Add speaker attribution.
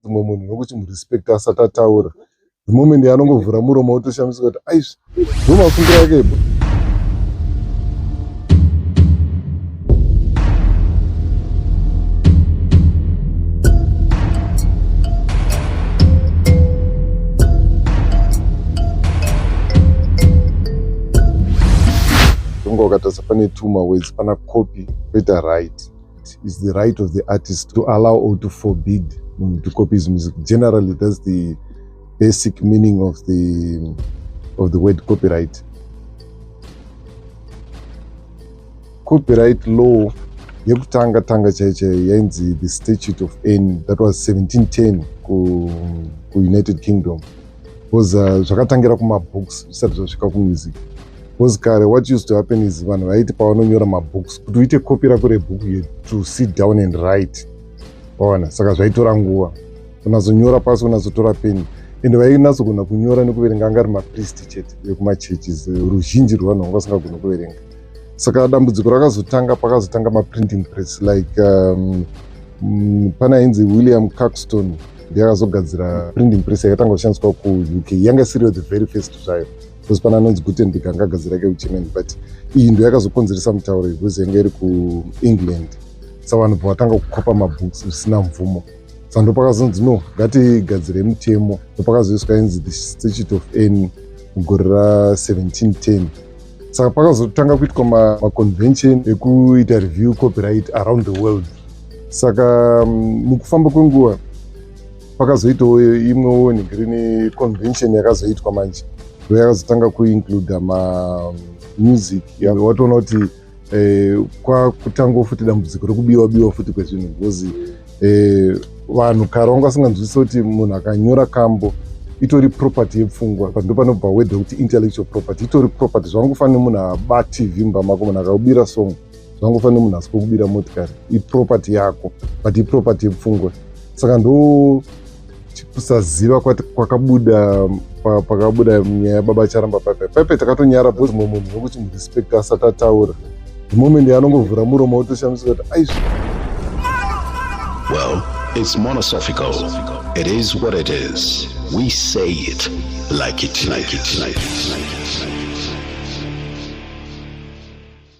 Speaker 1: mumwe munhu nokuti murespect asati ataura. The moment yaanongovhura muromo wotoshamisika kuti aizvi ndomafungiro yake. Ukatasa pane two words, pana copy better right. It's the right of the artist to allow or to forbid to copy his music. Generally, that's the basic meaning of the word copyright. Copyright law yekutanga chaiche yainzi the Statute of Anne, that was 1710 ku United Kingdom. Was zvakatangira kumabooks zvisati zvasvika kumusic. Because kare what used to happen is vanhu vaiti pavanonyora mabooks kuti uite copy rako rebhuku yedu to sit down and write. Waona, saka zvaitora nguva. Unazonyora pasi, unazotora peni. Ende vainatsogona kunyora nekuverenga anga ari mapriest chete vekumacheches. Ruzhinji rwevanhu vanga vasingagona kuverenga. Saka dambudziko pakazotanga maprinting press like pana ainzi William Caxton ndiye akazogadzira printing press yakatanga kushandiswa ku-UK. Yanga isiri the very first zvayo. Because pana anonzi Gutenberg anga agadzira keuchimeni, but iyi ndo yakazokonzeresa mutauro because yanga iri kuEngland. Saka vanhu vatanga kukopa mabooks zvisina mvumo. Saka ndo pakazonzi no, ngatigadzire mutemo. Ndo pakazoiswa inzi the Statute of Anne mugore ra1710. Saka pakazotanga kuitwa maconvention ekuita review copyright around the world. Saka mukufamba kwenguva pakazoitawo imwewo ningiri convention yakazoitwa manje. Ndo yakazotanga kuinclude music. Watoona kuti kwakutangawo futi dambudziko rekubiwa futi kwezvinhu because vanhu kare vanga vasinganzwisisa kuti munhu akanyora kambo itori property yepfungwa. Ndo panobva word kuti intellectual property. Itori property. Zvangofanira munhu aba TV mumba mako, munhu akaubira song zvangofanira munhu asipokubira motikari. Iproperty yako, but iproperty yepfungwa. Saka ndo kusaziva pakabuda nyaya yababa charamba paipai takatonyara because mumwe munhu nokuti murespect asati ataura. The moment yaanongovhura muromo wotoshamisika kuti aizvi.
Speaker 2: Well, it's monosophical. It is what it is. We say it like it.